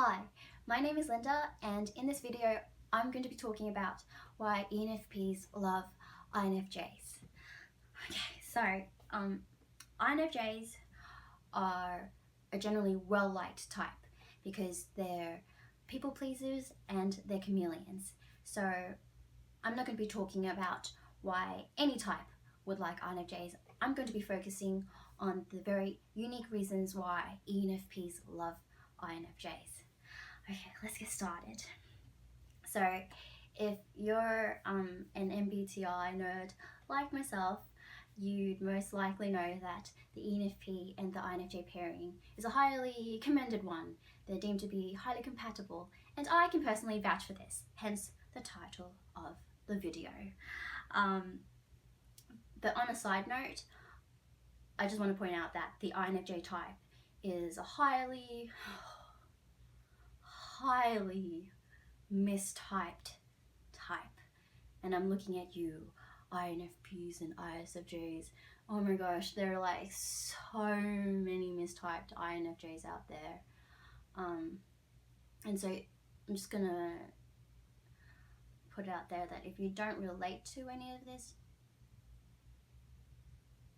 Hi, my name is Linda, and in this video I'm going to be talking about why ENFPs love INFJs. Okay, so INFJs are a generally well-liked type because they're people pleasers and they're chameleons. So I'm not going to be talking about why any type would like INFJs. I'm going to be focusing on the very unique reasons why ENFPs love INFJs. Okay, let's get started. So if you're an MBTI nerd like myself, you'd most likely know that the ENFP and the INFJ pairing is a highly commended one. They're deemed to be highly compatible, and I can personally vouch for this, hence the title of the video. But on a side note, I just want to point out that the INFJ type is a highly mistyped type, and I'm looking at you INFPs and ISFJs. Oh my gosh, there are like so many mistyped INFJs out there, and so I'm just gonna put it out there that if you don't relate to any of this,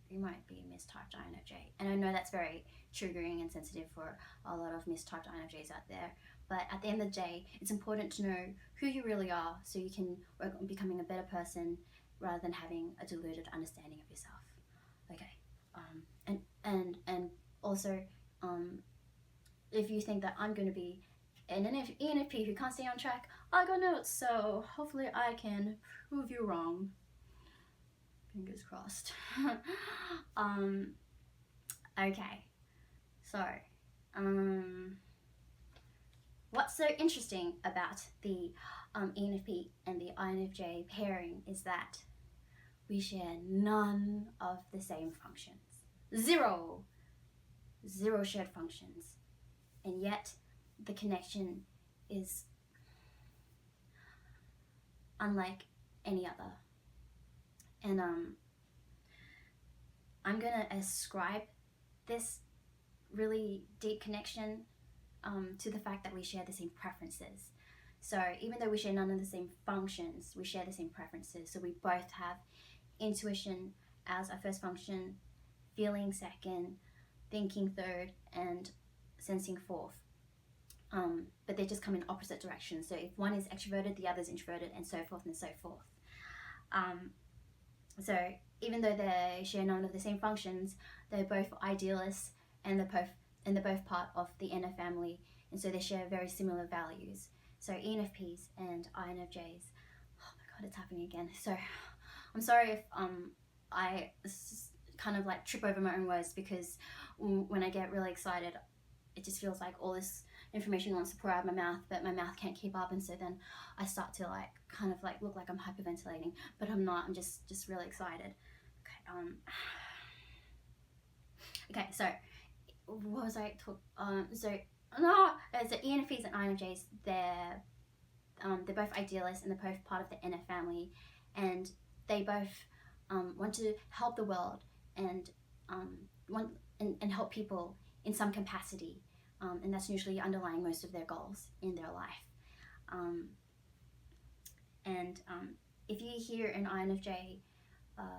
you might be a mistyped INFJ. And I know that's very triggering and sensitive for a lot of mistyped INFJs out there, but at the end of the day, it's important to know who you really are so you can work on becoming a better person rather than having a deluded understanding of yourself. Okay, and also, if you think that I'm going to be an ENFP who can't stay on track, I got notes, so hopefully I can prove you wrong. Fingers crossed. Okay, so what's so interesting about the ENFP and the INFJ pairing is that we share none of the same functions. Zero shared functions, and yet the connection is unlike any other. And I'm gonna ascribe this really deep connection to the fact that we share the same preferences. So even though we share none of the same functions, we share the same preferences. So we both have intuition as our first function, feeling second, thinking third, and sensing fourth. But they just come in opposite directions. So if one is extroverted, the other is introverted, and so forth and so forth. So even though they share none of the same functions, they're both idealists, and they're both part of the NF family, and so they share very similar values. So ENFPs and INFJs. Oh my god, it's happening again. So I'm sorry if I kind of like trip over my own words, because when I get really excited, it just feels like all this information wants to pour out of my mouth, but my mouth can't keep up, and so then I start to like kind of like look like I'm hyperventilating, but I'm not. I'm just really excited. Okay, so what was I talking? So ENFPs and INFJs, they're both idealists and they're both part of the NF family, and they both want to help the world and and help people in some capacity, and that's usually underlying most of their goals in their life. If you hear an INFJ,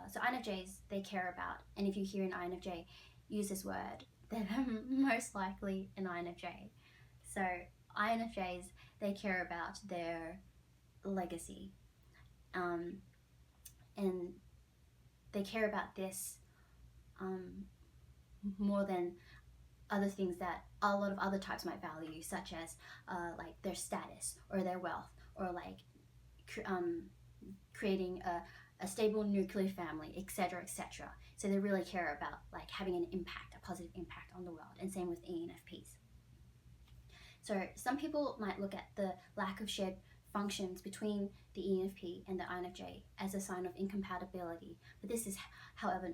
so INFJs, they care about, and if you hear an INFJ use this word, then most likely an INFJ. So INFJs, they care about their legacy, and they care about this more than other things that a lot of other types might value, such as like their status or their wealth, or like creating a stable nuclear family, etc., etc. So they really care about like having an impact, a positive impact on the world, and same with ENFPs. So some people might look at the lack of shared functions between the ENFP and the INFJ as a sign of incompatibility, but this is, however,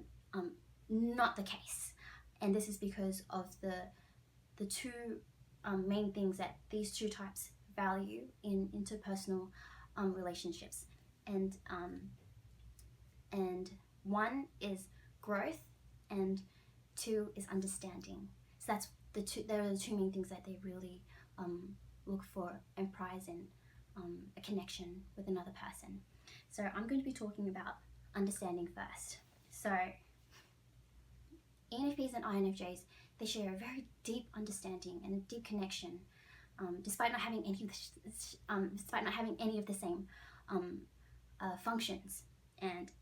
not the case, and this is because of the two main things that these two types value in interpersonal relationships, and one is growth, and two is understanding. So that's there are the two main things that they really look for and prize in a connection with another person. So I'm going to be talking about understanding first. So ENFPs and INFJs, they share a very deep understanding and a deep connection, despite not having any of the same functions. And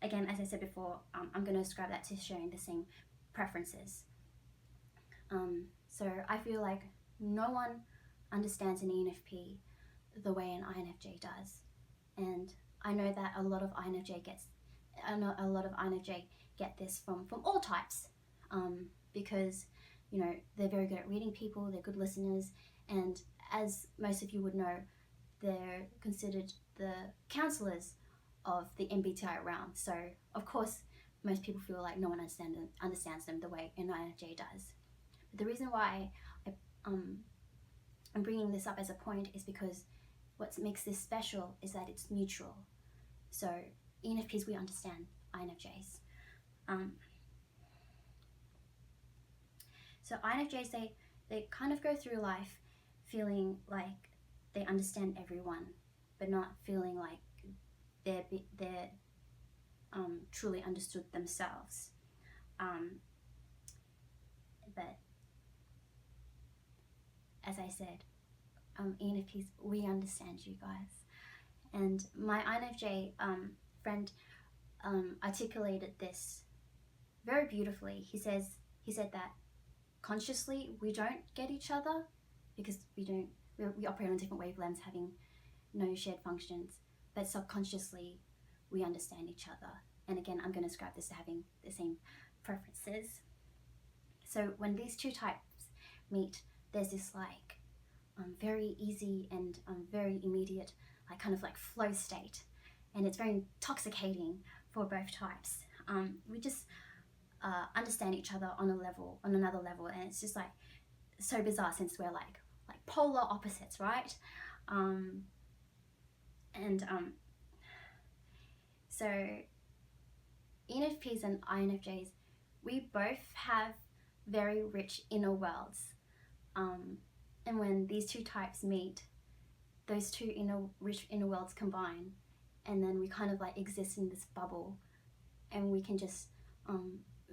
again, as I said before, I'm going to ascribe that to sharing the same preferences. So I feel like no one understands an ENFP the way an INFJ does, and I know that a lot of INFJ get this from all types, because they're very good at reading people, they're good listeners, and as most of you would know, they're considered the counselors of the MBTI realm. So of course most people feel like no one understands them the way an INFJ does. But the reason why I'm bringing this up as a point is because what makes this special is that it's mutual. So ENFPs, we understand INFJs. So INFJs, they kind of go through life feeling like they understand everyone, but not feeling like they're truly understood themselves. But as I said, ENFPs, we understand you guys. And my INFJ friend articulated this very beautifully. He said that consciously we don't get each other because we operate on different wavelengths, having no shared functions, but subconsciously we understand each other. And again, I'm going to ascribe this to having the same preferences. So when these two types meet, there's this like very easy and very immediate kind of flow state, and it's very intoxicating for both types. We just understand each other on another level, and it's just like so bizarre since we're like polar opposites, right? So ENFPs and INFJs, we both have very rich inner worlds, and when these two types meet, those two rich inner worlds combine, and then we kind of exist in this bubble, and we can just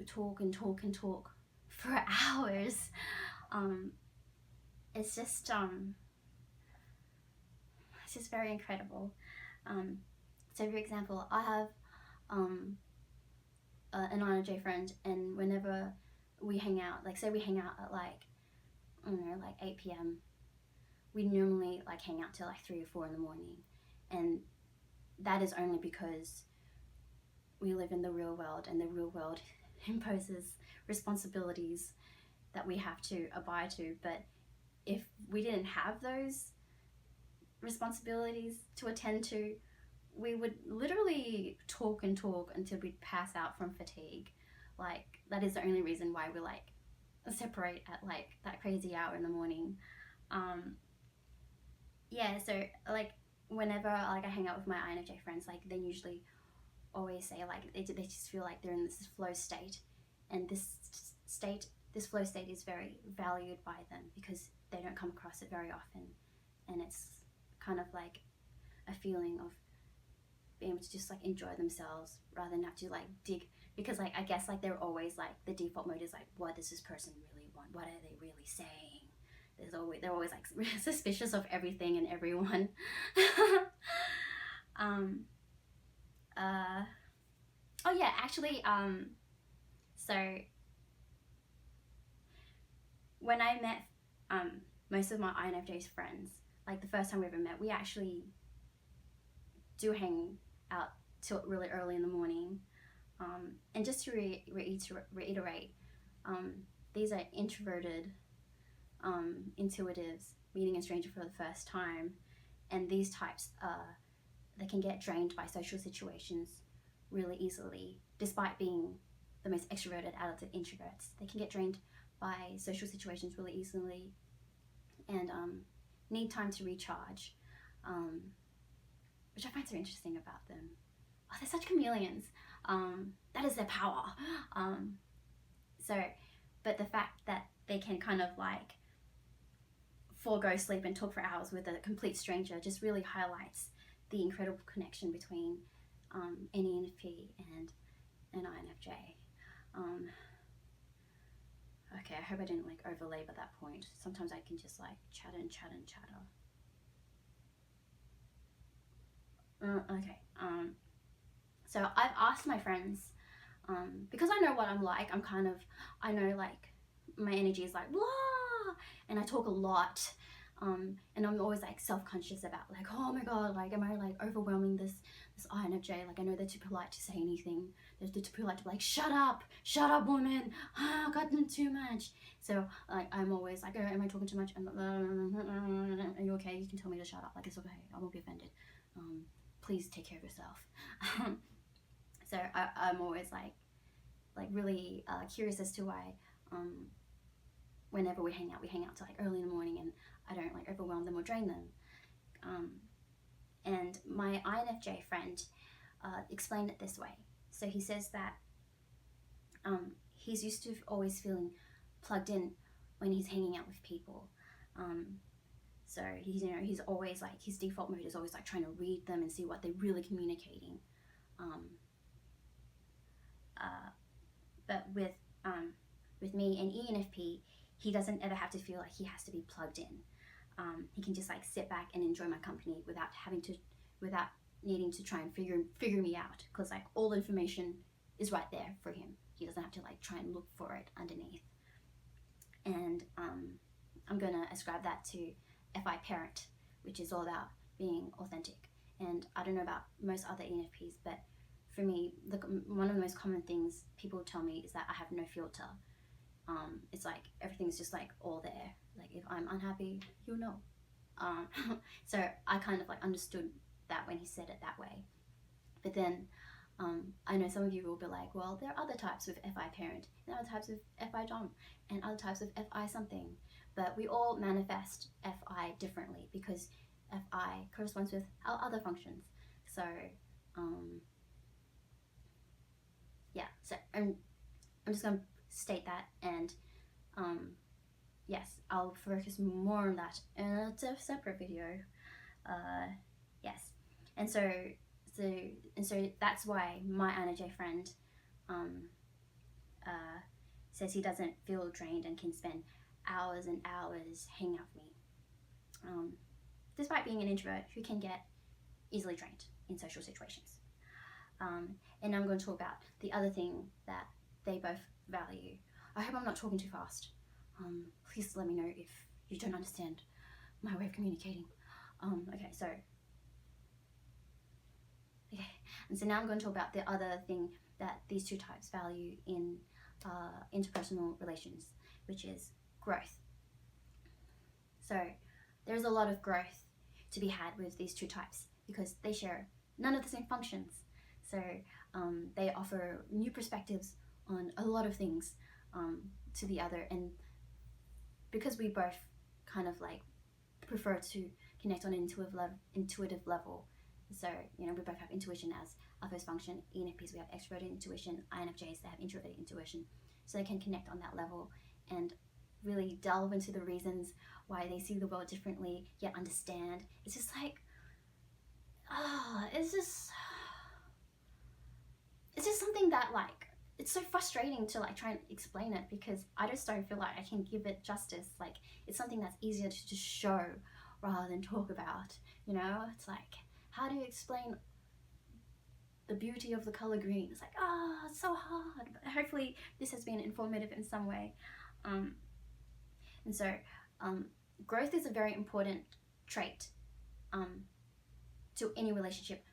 talk and talk and talk for hours. It's just very incredible. So for example, I have an INFJ friend, and whenever we hang out, say we hang out at 8 p.m, we normally hang out till 3 or 4 in the morning, and that is only because we live in the real world, and the real world imposes responsibilities that we have to abide to. But if we didn't have those responsibilities to attend to, we would literally talk and talk until we'd pass out from fatigue. That is the only reason why we separate at that crazy hour in the morning. So whenever I hang out with my INFJ friends, they usually always say they just feel like they're in this flow state, and this flow state is very valued by them because they don't come across it very often, and it's kind of a feeling of being able to just enjoy themselves rather than have to dig, because I guess they're always the default mode is what does this person really want, what are they really saying? They're always suspicious of everything and everyone. So when I met most of my INFJ's friends, the first time we ever met, we actually do hang out till really early in the morning. And just to reiterate, these are introverted intuitives meeting a stranger for the first time, and these types they can get drained by social situations really easily. Despite being the most extroverted out of the introverts, they can get drained by social situations really easily, and need time to recharge, which I find so interesting about them. Oh, they're such chameleons. That is their power. But the fact that they can kind of forego sleep and talk for hours with a complete stranger just really highlights the incredible connection between an ENFP and an INFJ. Okay, I hope I didn't like over labor that point. Sometimes I can just like chatter and chatter and chatter. Okay, so I've asked my friends, because I know what I'm like, I know like my energy is like blah, and I talk a lot, and I'm always like self-conscious about like, oh my god, like am I like overwhelming this INFJ? Like I know they're too polite to say anything. They're too polite to be like, shut up woman, I got them too much. So like I'm always like, am I talking too much? Are you okay? You can tell me to shut up. Like it's okay, I won't be offended. Please take care of yourself. So I'm always like really curious as to why whenever we hang out till like early in the morning, and I don't like overwhelm them or drain them. And my INFJ friend explained it this way. So he says that he's used to always feeling plugged in when he's hanging out with people. So he's always like, his default mode is always like trying to read them and see what they're really communicating. But with me and ENFP, he doesn't ever have to feel like he has to be plugged in. He can just like sit back and enjoy my company without needing to try and figure me out, because like all the information is right there for him. He doesn't have to like try and look for it underneath. And I'm gonna ascribe that to FI parent, which is all about being authentic. And I don't know about most other ENFPs, but for me, one of the most common things people tell me is that I have no filter. It's like everything's just like all there. Like if I'm unhappy, you'll know. So I kind of like understood that when he said it that way. But then I know some of you will be like, well, there are other types of FI parent, and other types of FI dom, and other types of FI something. But we all manifest FI differently because FI corresponds with our other functions. So yeah, so I'm just going to state that, and yes, I'll focus more on that in a separate video. Yes, and so that's why my INFJ friend says he doesn't feel drained and can spend hours and hours hanging out with me, despite being an introvert who can get easily drained in social situations. And I'm going to talk about the other thing that they both value. I hope I'm not talking too fast. Please let me know if you don't understand my way of communicating. And so now I'm going to talk about the other thing that these two types value in interpersonal relations, which is growth. So there's a lot of growth to be had with these two types because they share none of the same functions. So they offer new perspectives on a lot of things to the other, and because we both kind of like prefer to connect on an intuitive level, so we both have intuition as our first function. ENFPs, we have extroverted intuition. INFJs, they have introverted intuition, so they can connect on that level and really delve into the reasons why they see the world differently, yet understand. It's just like, it's just something that like, it's so frustrating to like try and explain it, because I just don't feel like I can give it justice. Like it's something that's easier to just show rather than talk about, It's like, how do you explain the beauty of the color green? It's like, it's so hard, but hopefully this has been informative in some way. And so growth is a very important trait to any relationship,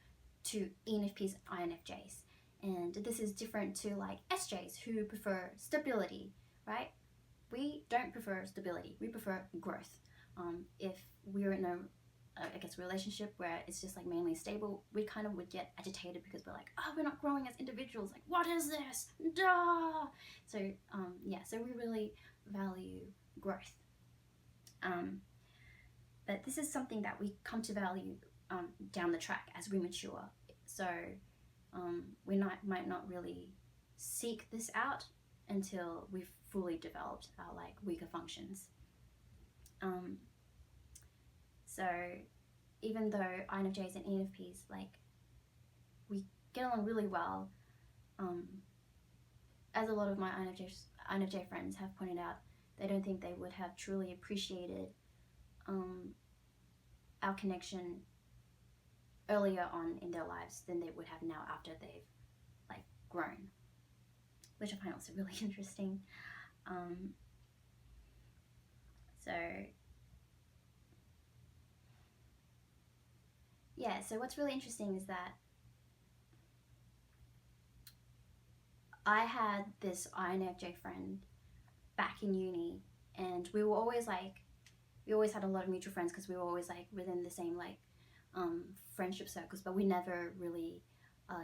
to ENFPs and INFJs. And this is different to like SJs who prefer stability, right? We don't prefer stability, we prefer growth. If we're in a relationship where it's just like mainly stable, we kind of would get agitated because we're like, we're not growing as individuals, like what is this? Duh! So so we really value growth. But this is something that we come to value down the track as we mature. So we might not really seek this out until we've fully developed our like weaker functions. So even though INFJs and ENFPs, like, we get along really well, as a lot of my INFJ friends have pointed out, they don't think they would have truly appreciated our connection earlier on in their lives than they would have now after they've like grown, which I find also really interesting. So yeah, so what's really interesting is that I had this INFJ friend back in uni, and we were always like, we always had a lot of mutual friends because we were always like within the same like friendship circles, but we never really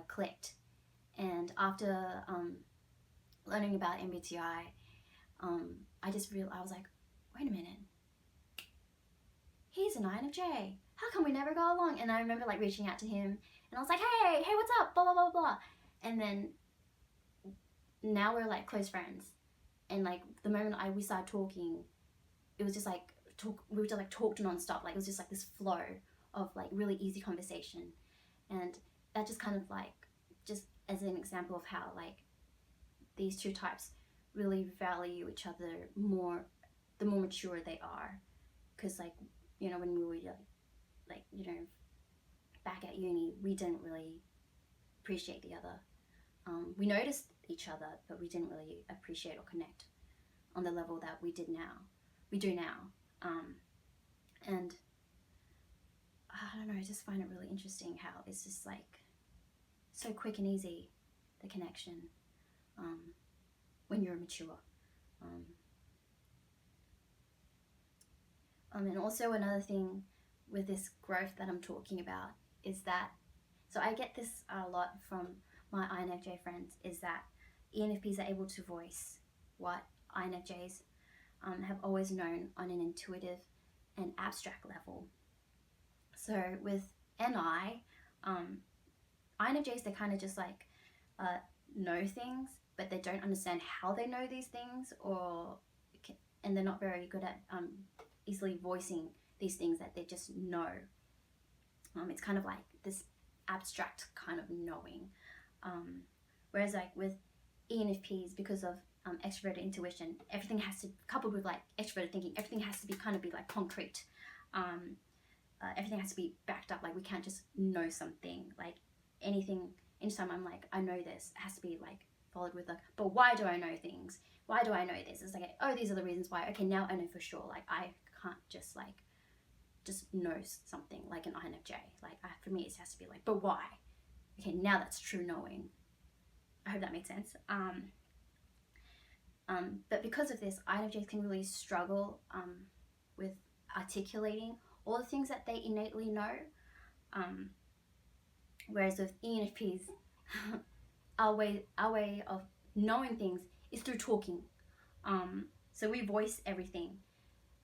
clicked. And after learning about MBTI, I just realized, I was like, wait a minute, he's an INFJ. How come we never got along? And I remember like reaching out to him, and I was like, hey, what's up? Blah, blah, blah, blah. And then now we're like close friends. And like the moment we started talking, it was just like, we would just like talked nonstop. Like it was just like this flow of like really easy conversation. And that just kind of like, just as an example of how like these two types really value each other more, the more mature they are. Because like, you know, when we were like, you know, back at uni, we didn't really appreciate the other. We noticed each other, but we didn't really appreciate or connect on the level that we do now. And I don't know, I just find it really interesting how it's just like so quick and easy, the connection, when you're mature. And also another thing with this growth that I'm talking about is that, so I get this a lot from my INFJ friends, is that ENFPs are able to voice what INFJs have always known on an intuitive and abstract level. So with NI, INFJs, they kind of just like know things, but they don't understand how they know these things, and they're not very good at easily voicing these things that they just know. It's kind of like this abstract kind of knowing. Whereas like with ENFPs, because of extroverted intuition, everything has to, coupled with like extroverted thinking, everything has to be kind of be like concrete. Everything has to be backed up. Like we can't just know something. Like anything, anytime I'm like, I know this, it has to be like followed with like, but why do I know things? Why do I know this? It's like, oh, these are the reasons why. Okay, now I know for sure. Like I can't just like, just know something like an INFJ. Like for me, it has to be like, but why? Okay, now that's true knowing. I hope that makes sense. But because of this, INFJs can really struggle with articulating all the things that they innately know. Whereas with ENFPs, our way of knowing things is through talking. So we voice everything,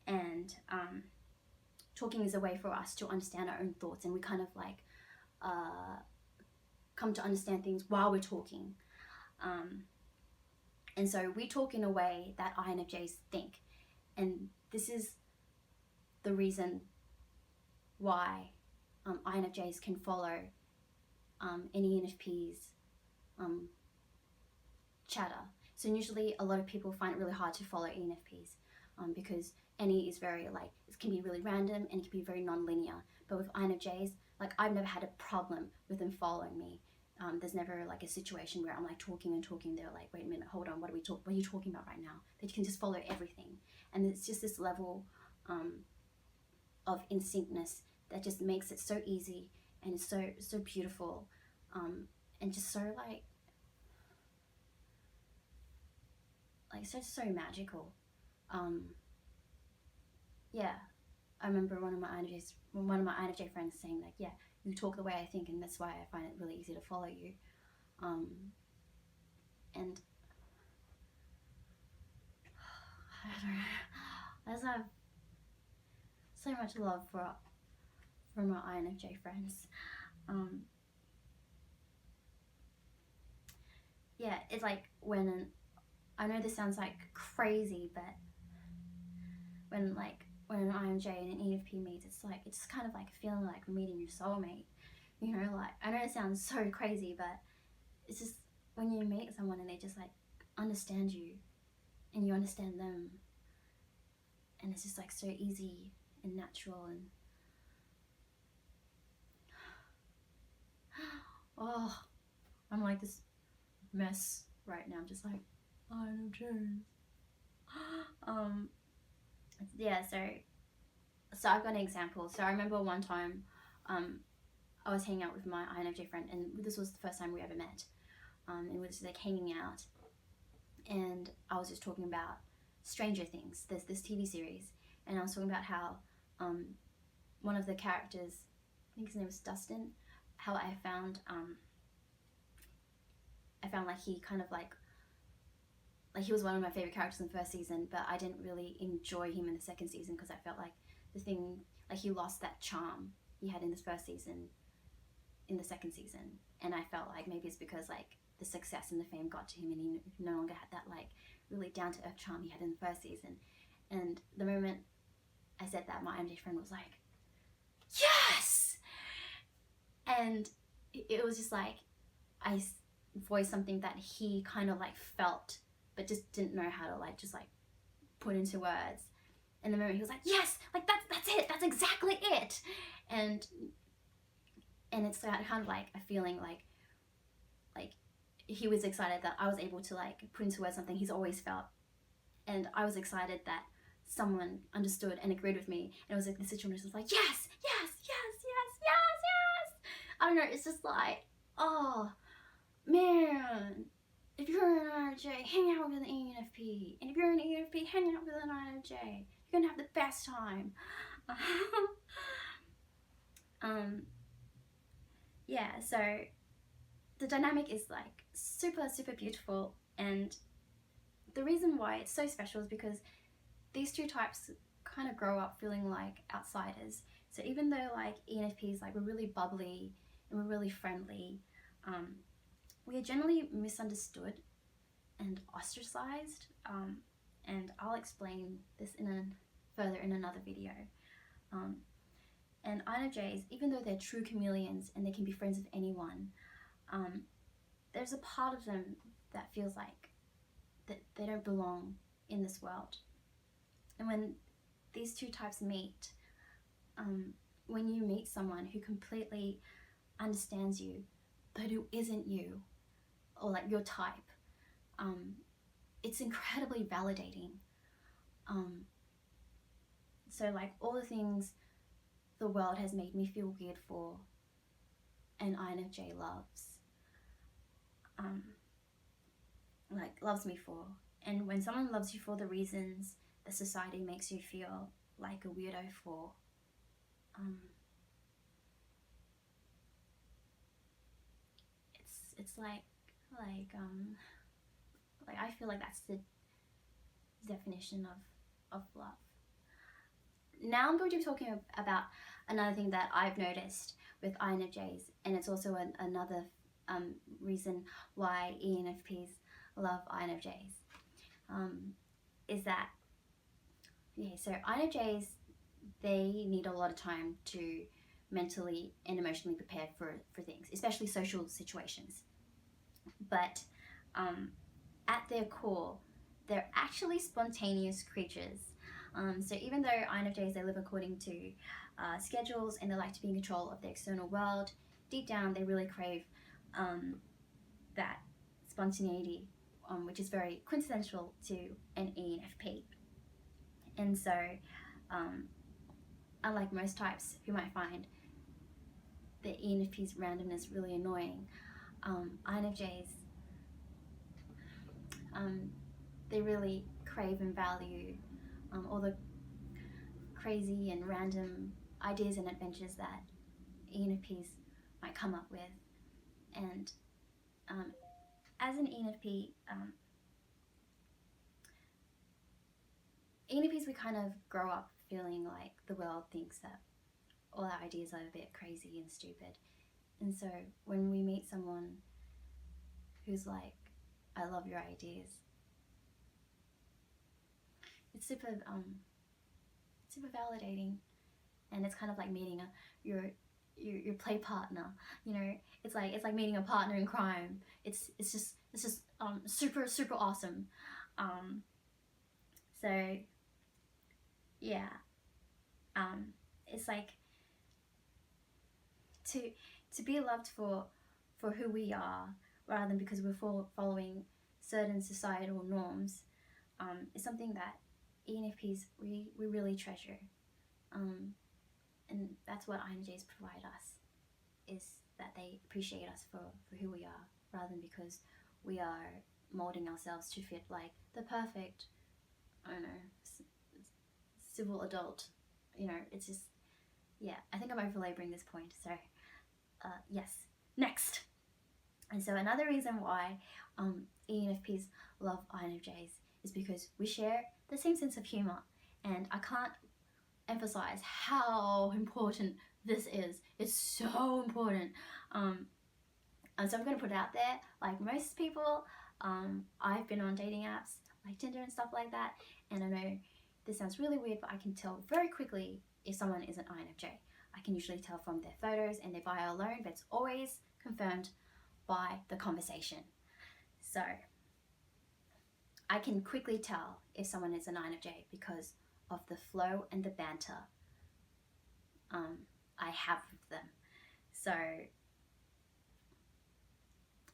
and talking is a way for us to understand our own thoughts, and we kind of like come to understand things while we're talking. And so we talk in a way that INFJs think, and this is the reason why INFJs can follow an ENFP's chatter. So usually a lot of people find it really hard to follow ENFPs because NE is very like, it can be really random and it can be very non-linear. But with INFJs, like I've never had a problem with them following me. There's never like a situation where I'm like talking, they're like, wait a minute, hold on, what are you talking about right now? They can just follow everything. And it's just this level of in syncness that just makes it so easy, and it's so beautiful, and just so like so magical. Yeah, I remember one of my INFJ friends saying like, yeah, you talk the way I think, and that's why I find it really easy to follow you. And I don't know, I just have so much love for my INFJ friends. Yeah, it's like when I know this sounds like crazy, but when when an INFJ and an ENFP meets, it's kind of like a feeling like meeting your soulmate. You know, like, I know it sounds so crazy, but it's just when you meet someone and they just like understand you and you understand them, and it's just like so easy and natural. And oh, I'm like this mess right now. I'm just like, INFJs. Yeah, so I've got an example. So I remember one time I was hanging out with my INFJ friend, and this was the first time we ever met. It was like hanging out, and I was just talking about Stranger Things. There's this TV series, and I was talking about how one of the characters, I think his name was Dustin, how I found like he kind of like he was one of my favorite characters in the first season, but I didn't really enjoy him in the second season because I felt like he lost that charm he had in this first season in the second season. And I felt like maybe it's because like the success and the fame got to him, and he no longer had that like really down-to-earth charm he had in the first season. And the moment I said that, my MJ friend was like, yes! And it was just like I voiced something that he kind of like felt but just didn't know how to like just like put into words. And the moment he was like, yes, like that's it, that's exactly it. And it's kind of like a feeling like he was excited that I was able to like put into words something he's always felt, and I was excited that someone understood and agreed with me. And it was like the situation was like, yes, yes, yes, yes, yes, yes. I don't know, it's just like, oh man, if you're an INFJ, hang out with an ENFP, and if you're an ENFP, hang out with an INFJ. You're gonna have the best time. Yeah, so the dynamic is like super, super beautiful, and the reason why it's so special is because these two types kind of grow up feeling like outsiders. So even though like ENFPs, like we're really bubbly and we're really friendly, we are generally misunderstood and ostracized, and I'll explain this further in another video. And INFJs, even though they're true chameleons and they can be friends with anyone, there's a part of them that feels like that they don't belong in this world. And when these two types meet, when you meet someone who completely understands you but who isn't you, or like your type, it's incredibly validating. So like all the things the world has made me feel weird for, an INFJ loves me for. And when someone loves you for the reasons that society makes you feel like a weirdo for, it's like I feel like that's the definition of love. Now I'm going to be talking about another thing that I've noticed with INFJs, and it's also another reason why ENFPs love INFJs, is that, yeah, so INFJs, they need a lot of time to mentally and emotionally prepare for things, especially social situations. But at their core, they're actually spontaneous creatures. So even though INFJs, they live according to schedules and they like to be in control of the external world, deep down they really crave that spontaneity, which is very quintessential to an ENFP. And so unlike most types who might find the ENFP's randomness really annoying, INFJs, they really crave and value all the crazy and random ideas and adventures that ENFPs might come up with. And as an ENFP, ENFPs, we kind of grow up feeling like the world thinks that all our ideas are a bit crazy and stupid. And so when we meet someone who's like, I love your ideas, it's super validating, and it's kind of like meeting your play partner. You know, it's like meeting a partner in crime. It's just super awesome. So yeah, it's like to be loved for who we are, rather than because we're following certain societal norms, is something that ENFPs we really treasure, and that's what INFJs provide us, is that they appreciate us for who we are, rather than because we are molding ourselves to fit like the perfect, I don't know, civil adult. You know, it's just, yeah, I think I'm overlaboring this point. So yes, next. And so another reason why ENFPs love INFJs is because we share the same sense of humor, and I can't emphasize how important this is. It's so important. And so I'm going to put it out there, like most people, I've been on dating apps like Tinder and stuff like that, and I know this sounds really weird, but I can tell very quickly if someone is an INFJ. I can usually tell from their photos and their bio alone, but it's always confirmed by the conversation. So I can quickly tell if someone is an INFJ because of the flow and the banter I have with them. So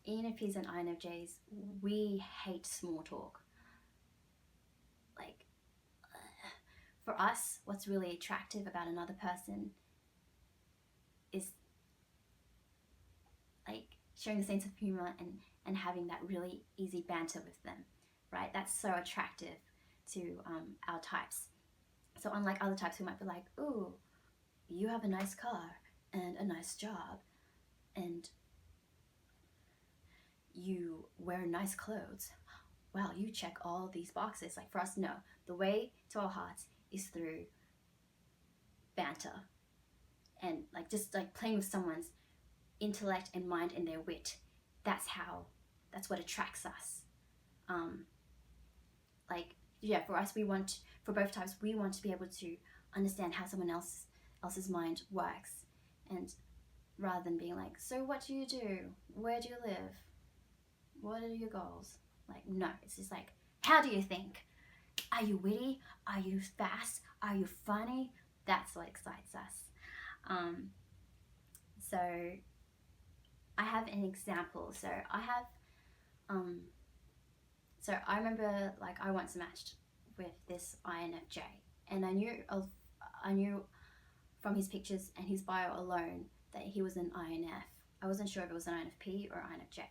ENFPs and INFJs, we hate small talk. Like, for us, what's really attractive about another person is like sharing the sense of humor and having that really easy banter with them, right? That's so attractive to our types. So unlike other types who might be like, ooh, you have a nice car and a nice job and you wear nice clothes, wow, you check all these boxes. Like, for us, no, the way to our hearts is through banter and like just like playing with someone's intellect and mind and their wit. That's what attracts us. Like, yeah, for us, for both types, we want to be able to understand how someone else's mind works, and rather than being like, so what do you do? Where do you live? What are your goals? Like, no, it's just like, how do you think? Are you witty? Are you fast? Are you funny? That's what excites us. So I have an example. So I remember, like, I once matched with this INFJ, and I knew from his pictures and his bio alone that he was an INF. I wasn't sure if it was an INFP or INFJ.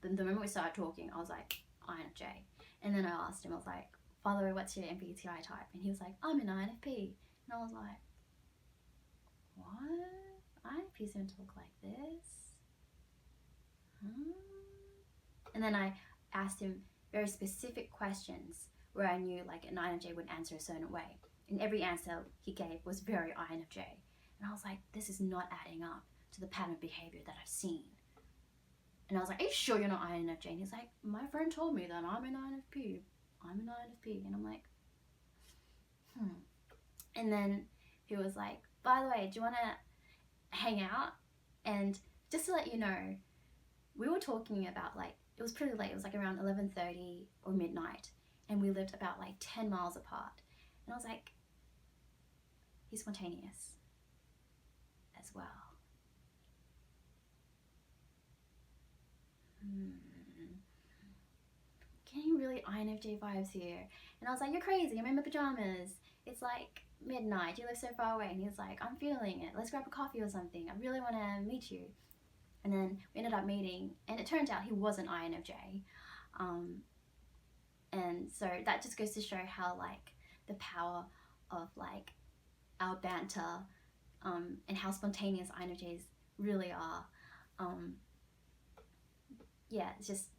But the moment we started talking, I was like, INFJ. And then I asked him, I was like, by the way, what's your MBTI type? And he was like, I'm an INFP. And I was like, what? INFPs don't talk like this? Huh? And then I asked him very specific questions where I knew like an INFJ would answer a certain way. And every answer he gave was very INFJ. And I was like, this is not adding up to the pattern of behavior that I've seen. And I was like, are you sure you're not INFJ? And he's like, my friend told me that I'm an INFP. I'm an INFP. And I'm like, And then he was like, by the way, do you want to hang out? And just to let you know, we were talking about, like, it was pretty late. It was like around 11:30 or midnight. And we lived about like 10 miles apart. And I was like, he's spontaneous as well. Getting really INFJ vibes here. And I was like, you're crazy, I'm in my pajamas. It's like midnight, you live so far away. And he was like, I'm feeling it. Let's grab a coffee or something. I really want to meet you. And then we ended up meeting, and it turned out he was an INFJ. And so that just goes to show how, like, the power of, like, our banter, and how spontaneous INFJs really are. Yeah, it's just,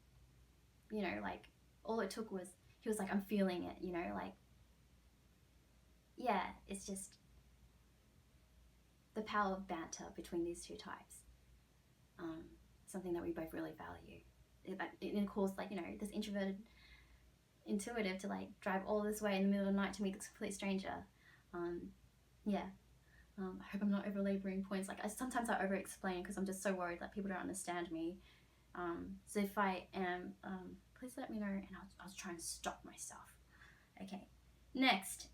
you know, like, all it took was, he was like, I'm feeling it, you know, like, yeah, it's just the power of banter between these two types. Something that we both really value. And of course, like, you know, this intuitive to, like, drive all this way in the middle of the night to meet this complete stranger. Yeah. I hope I'm not over laboring points. Like sometimes I over explain because I'm just so worried that people don't understand me. So if I am, please let me know, and I'll try and stop myself. Okay, next.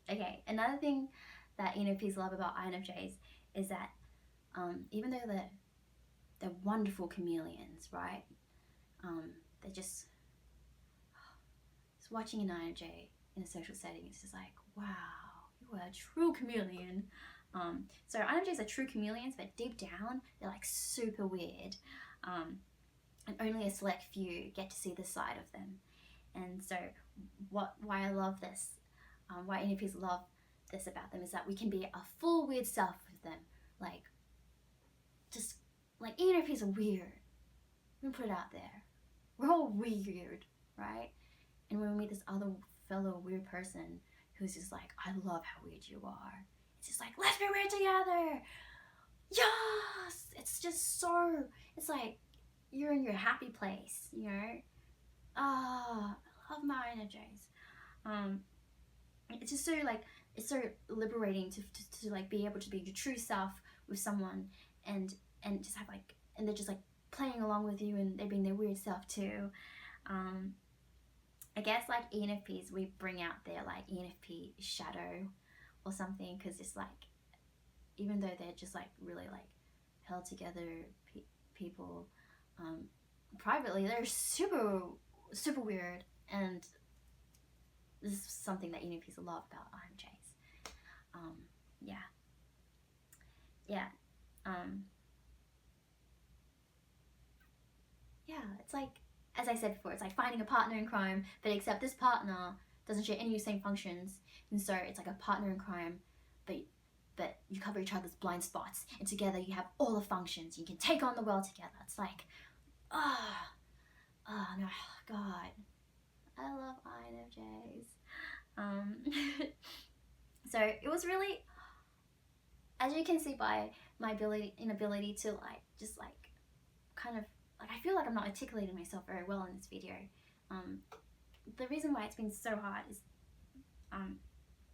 Okay, another thing that ENFPs love about INFJs is that even though they're wonderful chameleons, right? They're just watching an INFJ in a social setting. It's just like, wow, you are a true chameleon. So INFJs are true chameleons, but deep down they're like super weird, and only a select few get to see this side of them. And so why I love this, why ENFPs love this about them, is that we can be a full weird self with them. Like, just like ENFPs are weird. We put it out there. We're all weird, right? And when we meet this other fellow weird person who's just like, I love how weird you are. It's just like, let's be weird together. Yes! It's just so, it's like you're in your happy place, you know? I love my INFJs. It's just so like, it's so liberating to like be able to be your true self with someone, and just have like, and they're just like playing along with you, and they're being their weird self too. I guess like ENFPs, we bring out their like ENFP shadow or something, because it's like, even though they're just like really like held together people, privately they're super weird, and this is something that ENFPs love about INFJs. It's like, as I said before, it's like finding a partner in crime, but except this partner doesn't share any of the same functions, and so it's like a partner in crime, but you cover each other's blind spots, and together you have all the functions. You can take on the world together. It's like, no, God, I love INFJs. So it was really, as you can see by my inability to like, just like, kind of, like, I feel like I'm not articulating myself very well in this video. The reason why it's been so hard is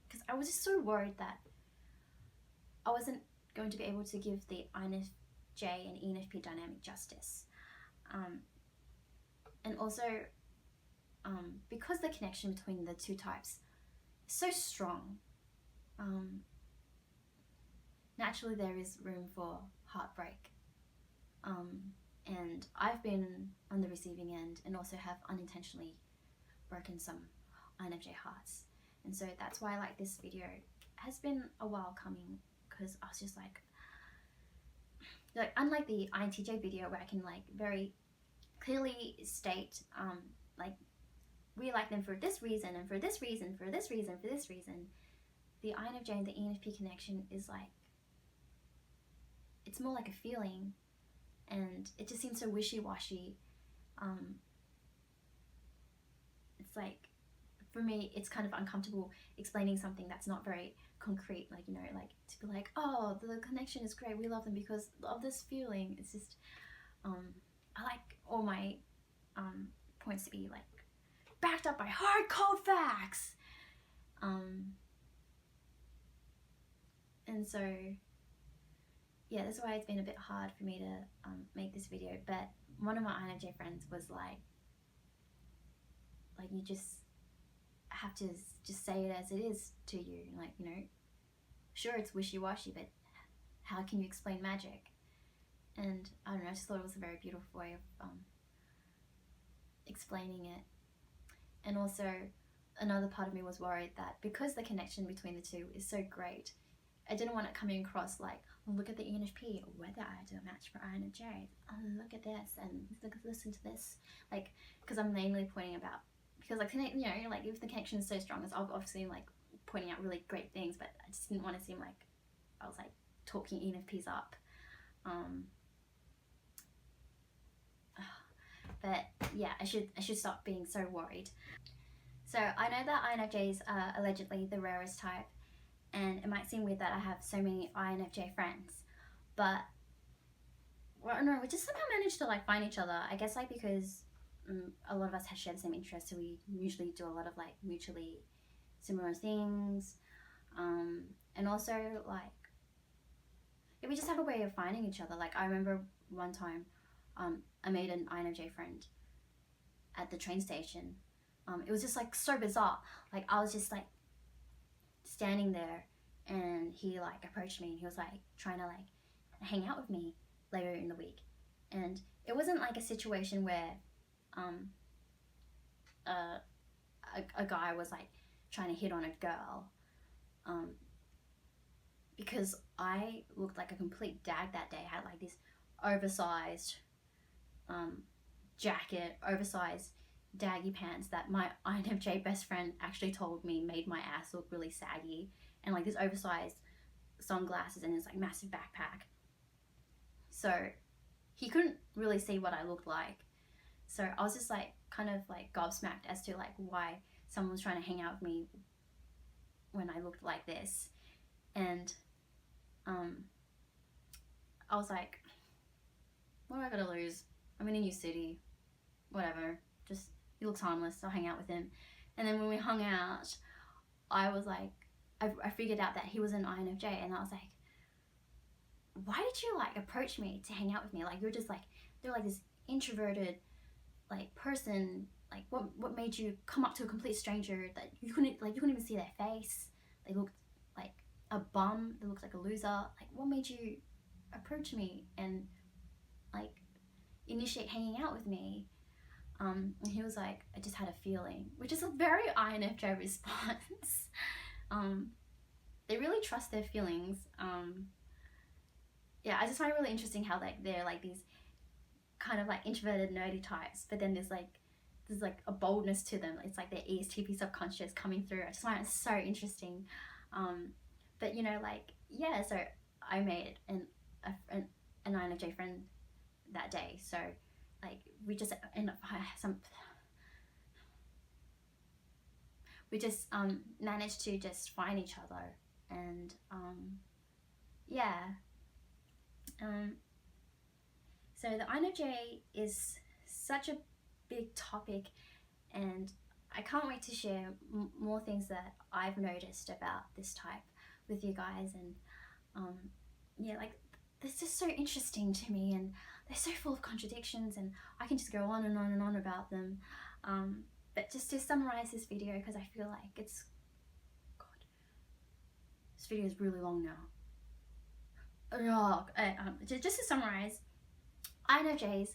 because I was just so worried that I wasn't going to be able to give the INFJ and ENFP dynamic justice. And also, because the connection between the two types is so strong, naturally there is room for heartbreak. And I've been on the receiving end, and also have unintentionally broken some INFJ hearts. And so that's why like this video has been a while coming, because I was just like unlike the INTJ video where I can like very clearly state like, we like them for this reason, and for this reason, for this reason, for this reason, the INFJ and the ENFP connection is like, it's more like a feeling, and it just seems so wishy-washy. It's like, for me, it's kind of uncomfortable explaining something that's not very concrete, like, you know, like to be like, oh, the connection is great, we love them because of this feeling. It's just, I like all my points to be like backed up by hard cold facts. And so yeah, that's why it's been a bit hard for me to make this video. But one of my INFJ friends was like you just have to just say it as it is to you. Like, you know, sure, it's wishy-washy, but how can you explain magic? And I don't know, I just thought it was a very beautiful way of explaining it. And also, another part of me was worried that because the connection between the two is so great, I didn't want it coming across like, oh, look at the ENFP, whether I do a match for INFJ, oh, look at this, and listen to this, like, because I'm mainly pointing about, because like, you know, like if the connection is so strong, it's obviously like pointing out really great things, but I just didn't want to seem like I was like talking ENFPs up. But yeah, I should stop being so worried. So I know that INFJs are allegedly the rarest type, and it might seem weird that I have so many INFJ friends, but well, no, we just somehow managed to like find each other. I guess like because a lot of us share the same interests, so we usually do a lot of like mutually similar things, and also like we just have a way of finding each other. Like I remember one time I made an INFJ friend at the train station. It was just like so bizarre. Like I was just like standing there and he like approached me and he was like trying to like hang out with me later in the week. And it wasn't like a situation where a guy was like trying to hit on a girl, because I looked like a complete dag that day. I had like this oversized jacket, oversized daggy pants that my INFJ best friend actually told me made my ass look really saggy, and like this oversized sunglasses and this like massive backpack. So he couldn't really see what I looked like. So I was just like kind of like gobsmacked as to like why someone was trying to hang out with me when I looked like this. And I was like, what do I gotta lose? I'm in a new city, whatever, just he looks harmless, I'll hang out with him. And then when we hung out, I was like, I figured out that he was an INFJ, and I was like, why did you like approach me to hang out with me? Like you're just like, they're like this introverted like person. Like what made you come up to a complete stranger that you couldn't even see their face? They looked like a bum, they looked like a loser. Like what made you approach me and like initiate hanging out with me? And he was like, I just had a feeling, which is a very INFJ response. They really trust their feelings. Yeah, I just find it really interesting how like they're like these kind of like introverted nerdy types, but then there's like a boldness to them. It's like their ESTP subconscious coming through. I just find it so interesting. But you know, like yeah, so I made an INFJ friend that day. So like we just managed to just find each other, and yeah. So the INFJ is such a big topic, and I can't wait to share more things that I've noticed about this type with you guys. And yeah, like this is so interesting to me, and they're so full of contradictions, and I can just go on and on and on about them. But just to summarize this video, because I feel like this video is really long now. Just to summarize, INFJs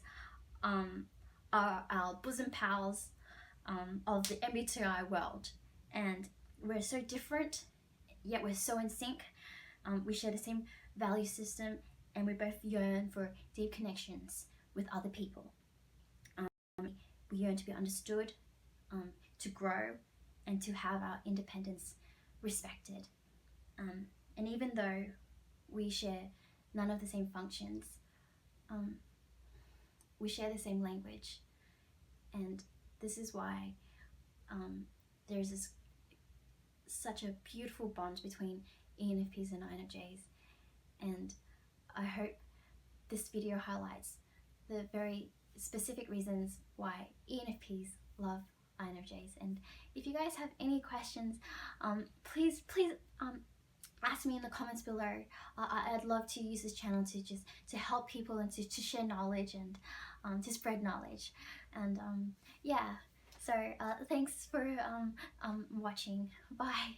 are our bosom pals of the MBTI world, and we're so different, yet we're so in sync. We share the same value system, and we both yearn for deep connections with other people. We yearn to be understood, to grow, and to have our independence respected. And even though we share none of the same functions, we share the same language, and this is why there's such a beautiful bond between ENFPs and INFJs. And I hope this video highlights the very specific reasons why ENFPs love INFJs. And if you guys have any questions, please ask me in the comments below. I'd love to use this channel to help people and to share knowledge and to spread knowledge. And yeah, so thanks for watching. Bye.